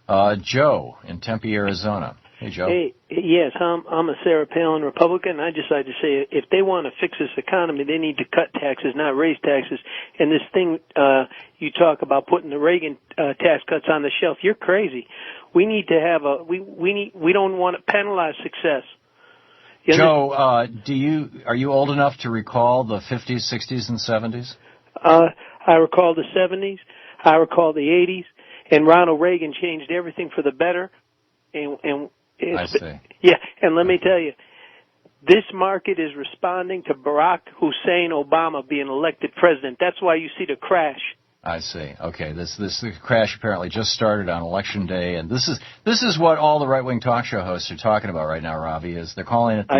Joe in Tempe, Arizona. Hey, Joe. Hey, yes, I'm a Sarah Palin Republican. I just like to say, if they want to fix this economy, they need to cut taxes, not raise taxes. And this thing you talk about putting the Reagan tax cuts on the shelf, you're crazy. We need to have we don't want to penalize success. Joe, are you old enough to recall the 50s, 60s, and 70s? I recall the 70s. I recall the 80s. And Ronald Reagan changed everything for the better. I see. Yeah, and let me tell you, this market is responding to Barack Hussein Obama being elected president. That's why you see the crash. I see. Okay, this crash apparently just started on Election Day, and this is what all the right-wing talk show hosts are talking about right now, Ravi. Is they're calling it the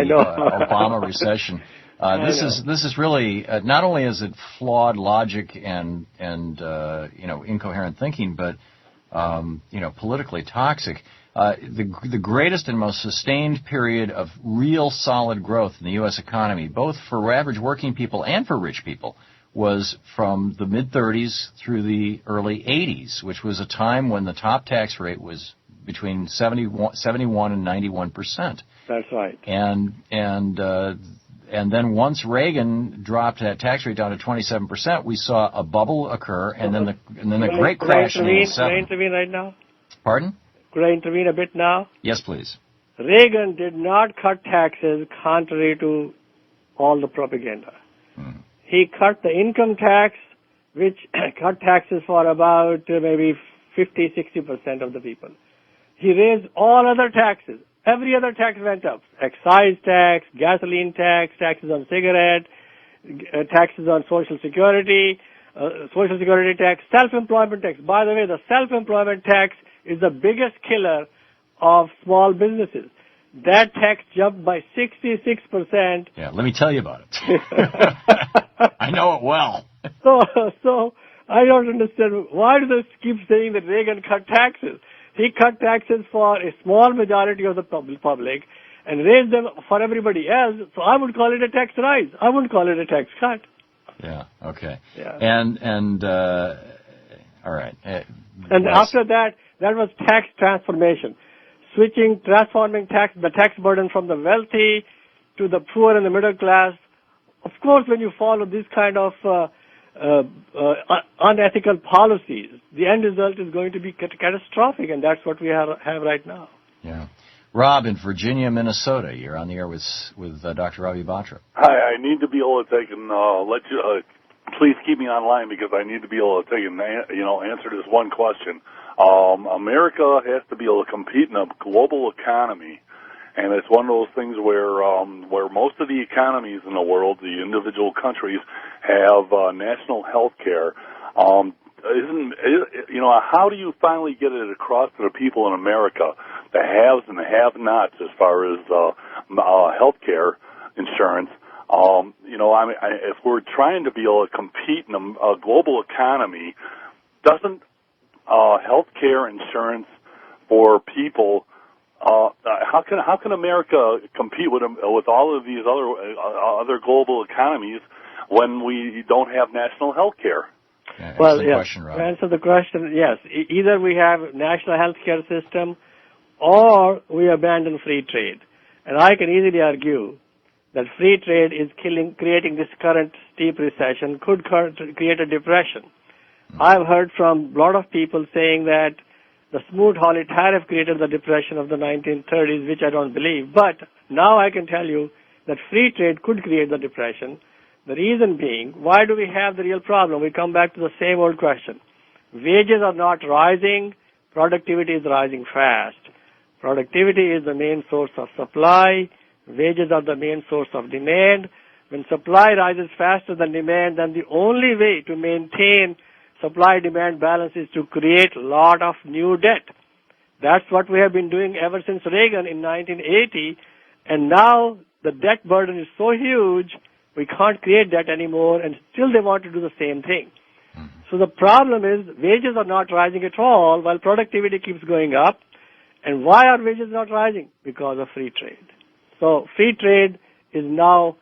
Obama recession. This is really not only is it flawed logic and incoherent thinking, but politically toxic. The greatest and most sustained period of real solid growth in the U.S. economy, both for average working people and for rich people, was from the mid-30s through the early 80s, which was a time when the top tax rate was between 71 and 91%. That's right. And then once Reagan dropped that tax rate down to 27%, we saw a bubble occur, and then the great crash in 87. Could I intervene right now? Pardon? Could I intervene a bit now? Yes, please. Reagan did not cut taxes contrary to all the propaganda. He cut the income tax, which cut taxes for about maybe 50-60% of the people. He raised all other taxes. Every other tax went up. Excise tax, gasoline tax, taxes on cigarette, taxes on Social Security tax, self-employment tax. By the way, the self-employment tax is the biggest killer of small businesses. That tax jumped by 66%. Yeah, let me tell you about it. I know it well. So I don't understand. Why do they keep saying that Reagan cut taxes? He cut taxes for a small majority of the public and raised them for everybody else. So I would call it a tax rise. I wouldn't call it a tax cut. Yeah. Okay. Yeah. And all right. And after that was tax transformation, transforming the tax burden from the wealthy to the poor and the middle class. Of course, when you follow this kind of unethical policies, the end result is going to be catastrophic, and that's what we have right now. Yeah. Rob in Virginia, Minnesota, you're on the air with Dr. Ravi Batra. Hi, I need to be able to take and let you. Please keep me online because I need to be able to take and answer this one question. America has to be able to compete in a global economy. And it's one of those things where most of the economies in the world, the individual countries, have national health care. How do you finally get it across to the people in America, the haves and the have-nots, as far as health care insurance? If we're trying to be able to compete in a global economy, doesn't health care insurance for people? How can America compete with all of these other global economies when we don't have national health care? Yeah, well, yes. Question, Rob. To answer the question, yes. Either we have national health care system or we abandon free trade. And I can easily argue that free trade is creating this current steep recession, could create a depression. I've heard from a lot of people saying that the Smoot-Hawley tariff created the depression of the 1930s, which I don't believe. But now I can tell you that free trade could create the depression. The reason being, why do we have the real problem? We come back to the same old question. Wages are not rising. Productivity is rising fast. Productivity is the main source of supply. Wages are the main source of demand. When supply rises faster than demand, then the only way to maintain supply-demand balance is to create a lot of new debt. That's what we have been doing ever since Reagan in 1980, and now the debt burden is so huge, we can't create debt anymore, and still they want to do the same thing. So the problem is wages are not rising at all while productivity keeps going up. And why are wages not rising? Because of free trade. So free trade is now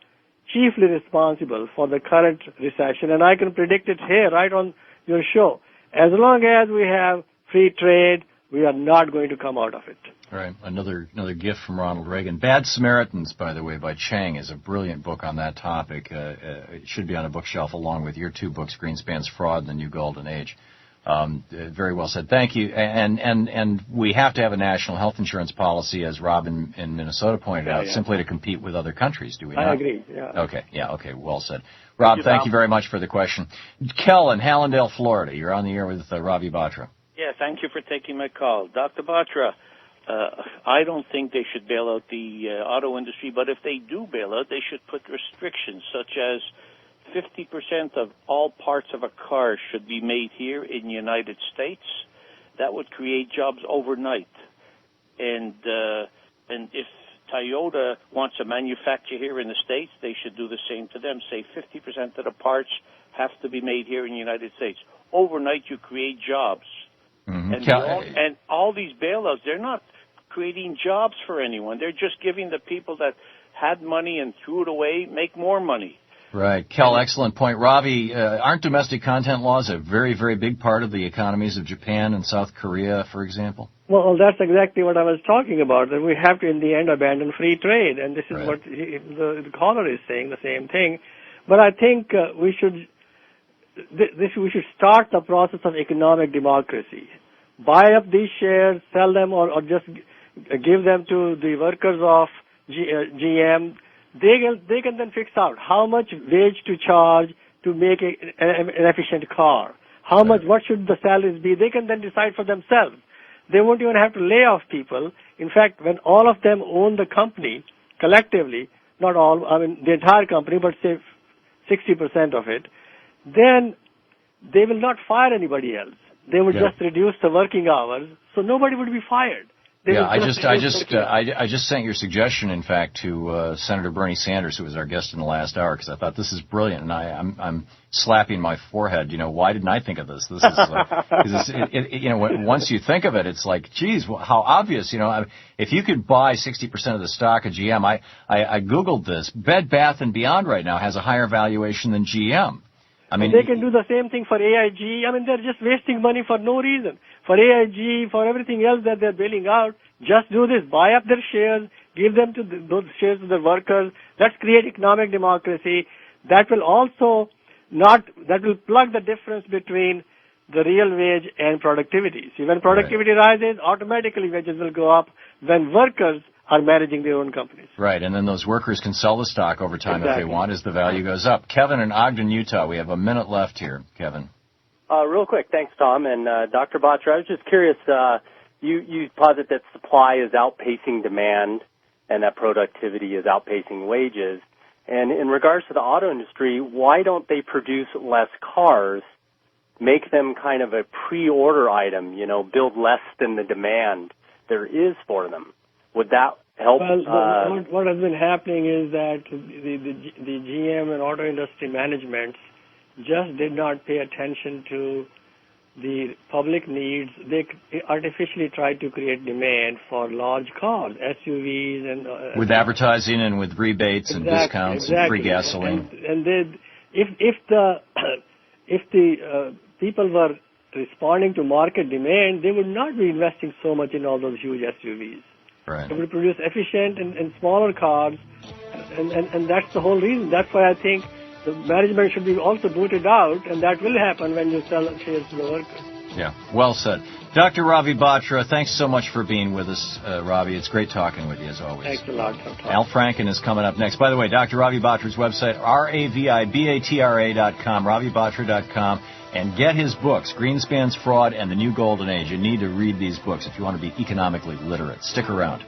chiefly responsible for the current recession, and I can predict it here right on your show. As long as we have free trade, we are not going to come out of it. All right. Another gift from Ronald Reagan. Bad Samaritans, by the way, by Chang, is a brilliant book on that topic. It should be on a bookshelf along with your two books, Greenspan's Fraud and The New Golden Age. Very well said. Thank you. And we have to have a national health insurance policy, as Rob in Minnesota pointed out, simply to compete with other countries, do we not? I agree, yeah. Okay, well said. Rob, thank you very much for the question. Kel in Hallandale, Florida. You're on the air with Ravi Batra. Yeah, thank you for taking my call. Dr. Batra, I don't think they should bail out the auto industry, but if they do bail out, they should put restrictions such as 50% of all parts of a car should be made here in the United States. That would create jobs overnight. And if Toyota wants to manufacture here in the States, they should do the same to them. Say 50% of the parts have to be made here in the United States. Overnight, you create jobs. Mm-hmm. And all these bailouts, they're not creating jobs for anyone. They're just giving the people that had money and threw it away make more money. Right. Kel, excellent point. Ravi, aren't domestic content laws a very, very big part of the economies of Japan and South Korea, for example? Well, that's exactly what I was talking about, that we have to, in the end, abandon free trade. And this is what the caller is saying, the same thing. But I think we should start the process of economic democracy. Buy up these shares, sell them, or just give them to the workers of GM. They can then fix out how much wage to charge to make an efficient car. What should the salaries be? They can then decide for themselves. They won't even have to lay off people. In fact, when all of them own the company collectively, not all, I mean the entire company, but say 60% of it, then they will not fire anybody else. They would just reduce the working hours, so nobody would be fired. I just sent your suggestion, in fact, to Senator Bernie Sanders, who was our guest in the last hour, because I thought this is brilliant, and I'm slapping my forehead. You know, why didn't I think of this? This is once you think of it, it's like, geez, how obvious. You know, if you could buy 60% of the stock of GM, I googled this. Bed Bath & Beyond right now has a higher valuation than GM. I mean, they can do the same thing for AIG. I mean, they're just wasting money for no reason. For AIG, for everything else that they're bailing out, just do this. Buy up their shares, give them to those shares to the workers. Let's create economic democracy. That will plug the difference between the real wage and productivity. See, when productivity rises, automatically wages will go up when workers are managing their own companies. Right, and then those workers can sell the stock over time if they want as the value goes up. Kevin in Ogden, Utah. We have a minute left here. Kevin. Real quick, thanks, Thom. And Dr. Batra, I was just curious, you posit that supply is outpacing demand and that productivity is outpacing wages. And in regards to the auto industry, why don't they produce less cars, make them kind of a pre-order item, build less than the demand there is for them? Would that help? Well, what has been happening is that the GM and auto industry management just did not pay attention to the public needs. They artificially tried to create demand for large cars, SUVs, and with advertising and with rebates and discounts and free gasoline. And if the people were responding to market demand, they would not be investing so much in all those huge SUVs. Right. They would produce efficient and smaller cars, and that's the whole reason. That's why I think the management should be also booted out, and that will happen when you sell shares to the workers. Yeah, well said. Dr. Ravi Batra, thanks so much for being with us, Ravi. It's great talking with you, as always. Thanks a lot. Al Franken is coming up next. By the way, Dr. Ravi Batra's website, RAVIBATRA.com, RaviBatra.com, and get his books, Greenspan's Fraud and The New Golden Age. You need to read these books if you want to be economically literate. Stick around.